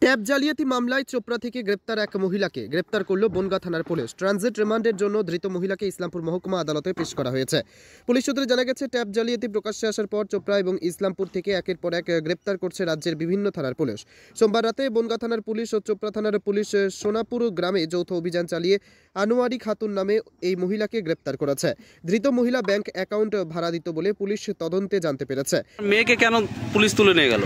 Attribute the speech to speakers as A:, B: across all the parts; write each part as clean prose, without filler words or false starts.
A: Tab জালিয়াতি মামলায় চোপড়া থেকে গ্রেপ্তার এক মহিলাকে গ্রেপ্তার করল বনগাঁ থানার পুলিশ। ট্রানজিট রিমান্ডের জন্য ধৃত মহিলাকে ইসলামপুর মহকুমা আদালতে পেশ করা হয়েছে। পুলিশ সূত্রে জানা গেছে, ট্যাব জালিয়াতি প্রকাশ্যে আসার পর চোপড়া এবং ইসলামপুর থেকে একের পর এক গ্রেপ্তার করছে রাজ্যের বিভিন্ন থানার পুলিশ। সোমবার রাতে বনগাঁ থানার পুলিশ ও চোপড়া থানার পুলিশ সোনাপুর গ্রামে যৌথ অভিযান চালিয়ে আনোয়ারি খাতুন নামে এই মহিলাকে গ্রেপ্তার করেছে। ধৃত মহিলা ব্যাংক অ্যাকাউন্ট ভাড়া দিত বলে পুলিশ তদন্তে জানতে পেরেছে।
B: মেয়েকে কেন পুলিশ তুলে নিয়ে গেল?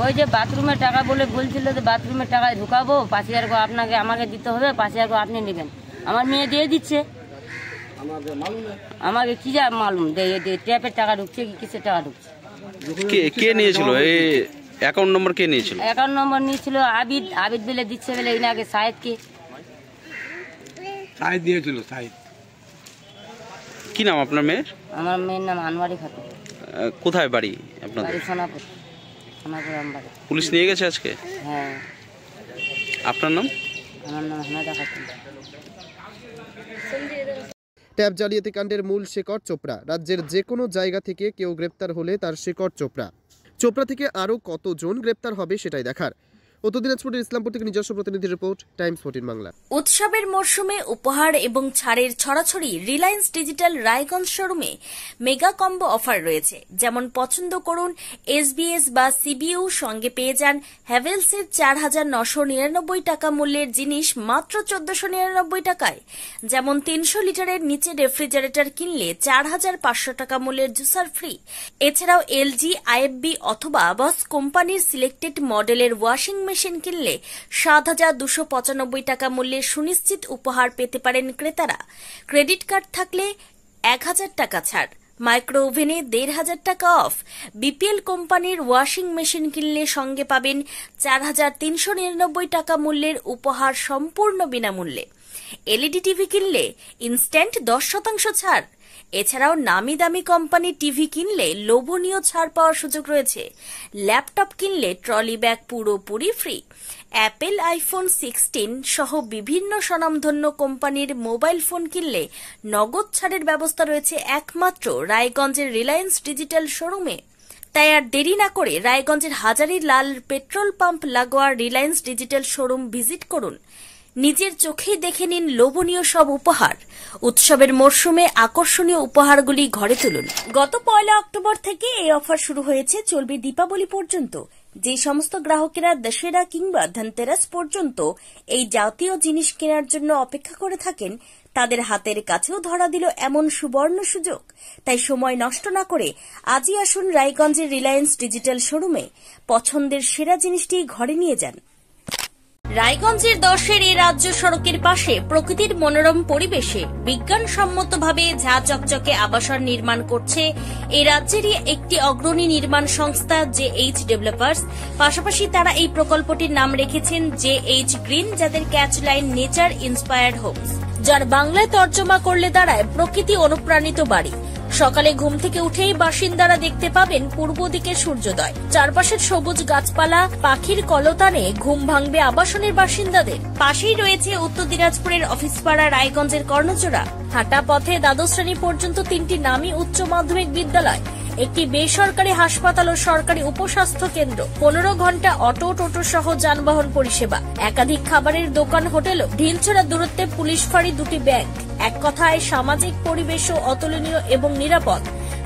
C: ওই যে বাথরুমের টাকা বলে বলছিল যে বাথরুমের টাকায় ঢুকাবো, 5,000 আপনাকে আমাকে দিতে হবে, 5,000 আপনি নেবেন। আমার মেয়ে দিয়ে দিচ্ছে, আমাকে কি যা মালুম ট্যাপের টাকা ঢুকছে কি কিসের টাকা ঢুকছে।
B: কে নিয়েছিল এই অ্যাকাউন্ট নম্বর? কে নিয়েছিল
C: অ্যাকাউন্ট নম্বর? নিয়েছিল আবিদ বলে দিচ্ছে বলে ইনাকে সাহেদকে
D: দিয়েছিল। সাহেদ
B: কি নাম আপনার মেয়ের?
C: আমার মেয়ের নাম আনোয়ারি খাতুন।
B: কোথায় বাড়ি আপনাদের?
C: সোনাপুর।
B: পুলিশ নিয়ে গেছে আজকে?
C: হ্যাঁ।
B: আপনার নাম?
C: আমার নাম হানাদা খাতুন।
A: ট্যাব জালিয়াতি কাণ্ডের মূল শেকড় চোপড়া। রাজ্যের যে কোনো জায়গা থেকে কেউ গ্রেপ্তার হলে তার শেকড় চোপড়া। চোপড়া থেকে আরও কতজন গ্রেপ্তার হবে সেটাই দেখার। উত্তর দিনাজপুরের ইসলামপুর থেকে নিজস্ব প্রতিনিধি রিপোর্ট, টাইমস 14 বাংলা।
E: উৎসবের মরশুমে উপহার এবং ছাড়ের ছড়াছড়ি রিলায়েন্স ডিজিটাল রায়গঞ্জ শোরুমে মেগা কম্বো অফার রয়েছে। যেমন পছন্দ করুন এসবিএস বা সিবিইউ, সঙ্গে পেয়ে যান হ্যাভেলসের 4,999 টাকা মূল্যের জিনিস মাত্র 1,499 টাকায়। যেমন 300 লিটারের নিচে রেফ্রিজারেটর কিনলে 4,500 টাকা মূল্যের জুসার ফ্রি। এছাড়াও এলজি, আইএফবি অথবা বস কোম্পানির সিলেক্টেড মডেলের ওয়াশিং মেশিন কিনলে 7,295 টাকা মূল্যের সুনিশ্চিত উপহার পেতে পারেন ক্রেতারা। ক্রেডিট কার্ড থাকলে 1,000 টাকা ছাড়, মাইক্রো ওভেনে 1,500 টাকা অফ। বিপিএল কোম্পানির ওয়াশিং মেশিন কিনলে সঙ্গে পাবেন 4,399 টাকা মূল্যের উপহার সম্পূর্ণ বিনামূল্যে। এলইডি টিভি কিনলে ইনস্ট্যান্ট 10% ছাড়। এছাড়াও নামি দামি কোম্পানি টিভি কিনলে লোভনীয় ছাড় পাওয়ার সুযোগ রয়েছে। ল্যাপটপ কিনলে ট্রলি ব্যাগ পুরোপুরি ফ্রি। অ্যাপেল আইফোন 16 সহ বিভিন্ন স্বনামধন্য কোম্পানির মোবাইল ফোন কিনলে নগদ ছাড়ের ব্যবস্থা রয়েছে একমাত্র রায়গঞ্জের রিলায়েন্স ডিজিটাল শোরুমে। তাই আর দেরি না করে রায়গঞ্জের হাজারী লাল পেট্রোল পাম্প লাগোয়া রিলায়েন্স ডিজিটাল শোরুম ভিজিট করুন। নিজের চোখেই দেখে নিন লোভনীয় সব উপহার। উৎসবের মরশুমে আকর্ষণীয় উপহারগুলি ঘরে তুলুন। গত 1 অক্টোবর থেকে এই অফার শুরু হয়েছে, চলবে দীপাবলি পর্যন্ত। যে সমস্ত গ্রাহকেরা দশেরা কিংবা ধনতেরাস পর্যন্ত এই জাতীয় জিনিস কেনার জন্য অপেক্ষা করে থাকেন, তাদের হাতের কাছেও ধরা দিল এমন সুবর্ণ সুযোগ। তাই সময় নষ্ট না করে আজই আসুন রায়গঞ্জের রিলায়েন্স ডিজিটাল শোরুমে। পছন্দের সেরা জিনিসটি ঘরে নিয়ে যান। রায়গঞ্জের 10-এর এই রাজ্য সড়কের পাশে প্রকৃতির মনোরম পরিবেশে বিজ্ঞানসম্মতভাবে ঝা চকচকে আবাসন নির্মাণ করছে এই রাজ্যেরই একটি অগ্রণী নির্মাণ সংস্থা জেএইচ ডেভেলপার্স। পাশাপাশি তারা এই প্রকল্পটির নাম রেখেছেন জেএইচ গ্রিন, যাদের ক্যাচলাইন নেচার ইন্সপায়ার্ড হোমস, যার বাংলায় তর্জমা করলে দাঁড়ায় প্রকৃতি অনুপ্রাণিত বাড়ি। সকালে ঘুম থেকে উঠেই বাসিন্দারা দেখতে পাবেন পূর্ব দিকে সূর্যোদয়। চারপাশের সবুজ গাছপালা, পাখির কলতানে ঘুম ভাঙবে আবাসনের বাসিন্দাদের। পাশেই রয়েছে উত্তর দিনাজপুরের অফিসপাড়া রায়গঞ্জের কর্ণচূড়া। হাঁটা পথে দ্বাদশ শ্রেণী পর্যন্ত 3টি নামী উচ্চ মাধ্যমিক বিদ্যালয়, একটি বেসরকারি হাসপাতাল ও সরকারি উপস্বাস্থ্য কেন্দ্র, 15 ঘন্টা অটো, টোটো সহ যানবাহন পরিষেবা, একাধিক খাবারের দোকান, হোটেলও, ঢিলছড়া দূরত্বে পুলিশ ফাঁড়ি, 2টি ব্যাংক। এক কথায় সামাজিক পরিবেশও অতুলনীয় এবং নিরাপদ।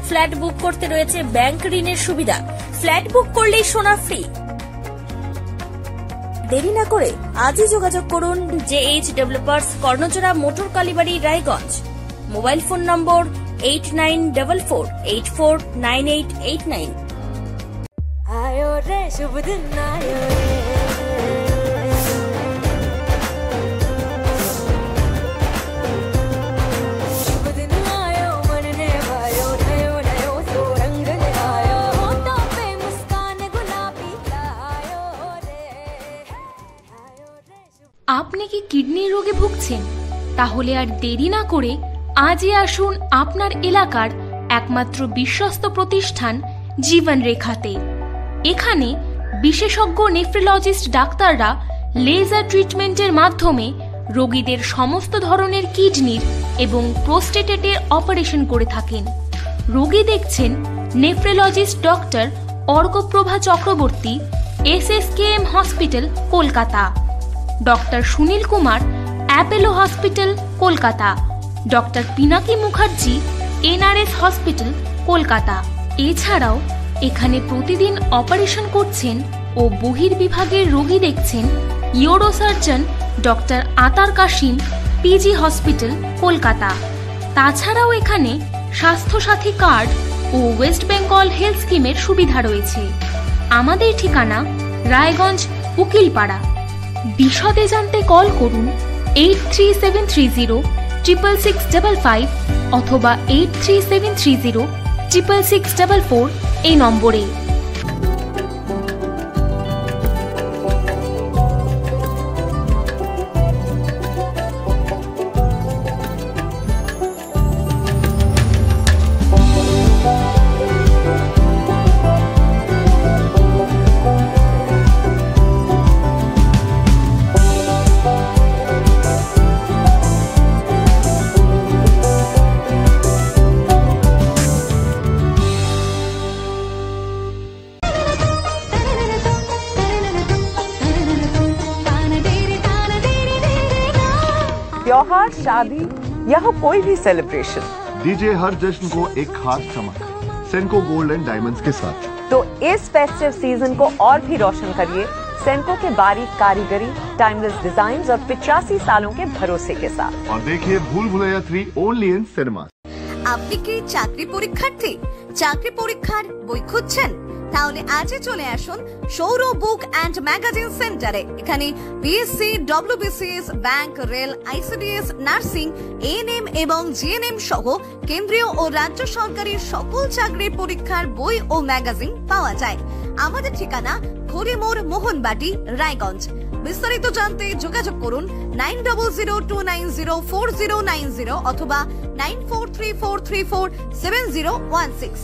E: ফ্ল্যাট বুক করতে রয়েছে ব্যাংক ঋণের সুবিধা। ফ্ল্যাট বুক করলেই সোনা ফ্রি। দেরি না করে আজই যোগাযোগ করুন JH developers, Karnachura, motor Kalibari, Raiganj. Mobile phone number 8944849889।
F: आयो रे शुभ दिन आयो रे, शुभ दिन आयो मन ने भायो, नयो नयो सो रंग ले आयो, होठों पे मुस्कान गुलाबी आयो रे, आयो रे।
G: আপনি কি কিডনি রোগে ভুগছেন? তাহলে আর দেরি না করে আজই আসুন আপনার এলাকার একমাত্র বিশ্বস্ত প্রতিষ্ঠান জীবন রেখাতে। এখানে বিশেষজ্ঞ নেফ্রোলজিস্ট ডাক্তাররা লেজার ট্রিটমেন্টের মাধ্যমে রোগীদের সমস্ত ধরনের কিডনির এবং প্রোস্টেটের অপারেশন করে থাকেন। রোগী দেখছেন nephrologist doctor Arkaprava Chakraborty SSKM hospital Kolkata, doctor Sunil Kumar Apollo hospital Kolkata, doctor Pinaki Mukherjee NRS hospital Kolkata. এছাড়াও এখানে প্রতিদিন অপারেশন করছেন ও বহির্বিভাগের রোগী দেখছেন ইউরোসার্জন ডক্টর আতার কাশিম PG হসপিটাল কলকাতা। তাছাড়াও এখানে স্বাস্থ্যসাথী কার্ড ও ওয়েস্ট বেঙ্গল হেলথ স্কিমের সুবিধা রয়েছে। আমাদের ঠিকানা রায়গঞ্জ উকিলপাড়া। বিশদে জানতে কল করুন 8373066655 অথবা 8373066644 এই নম্বরে।
D: त्योहार, शादी या हो कोई भी सेलिब्रेशन,
H: दीजिए हर जश्न को एक खास चमक सेनको गोल्ड एंड डायमंड्स के साथ।
D: तो इस फेस्टिव सीजन को और भी रोशन करिए सेनको के बारीक कारीगरी, टाइमलेस डिजाइन और 85 सालों के भरोसे के साथ।
H: और देखिए भूल भुलैया 3 ओनली इन सिनेमा।
I: আপনি কি চাকরি পরীক্ষার্থী? চাকরি পরীক্ষার বই খুঁজছেন? তাহলে আজই চলে আসুন সৌর বুক অ্যান্ড ম্যাগাজিন সেন্টারে। এখানে BSc, WBCS, bank, rail, ICDS, nursing, ANM এবং GNM সহ কেন্দ্রীয় ও রাজ্য সরকারের সকল চাকরির পরীক্ষার বই ও ম্যাগাজিন পাওয়া যায়। আমাদের ঠিকানা খড়িমোড়, মোহনবাটি, রায়গঞ্জ। বিস্তারিত জানতে যোগাযোগ করুন 9002904090 অথবা 9434347016।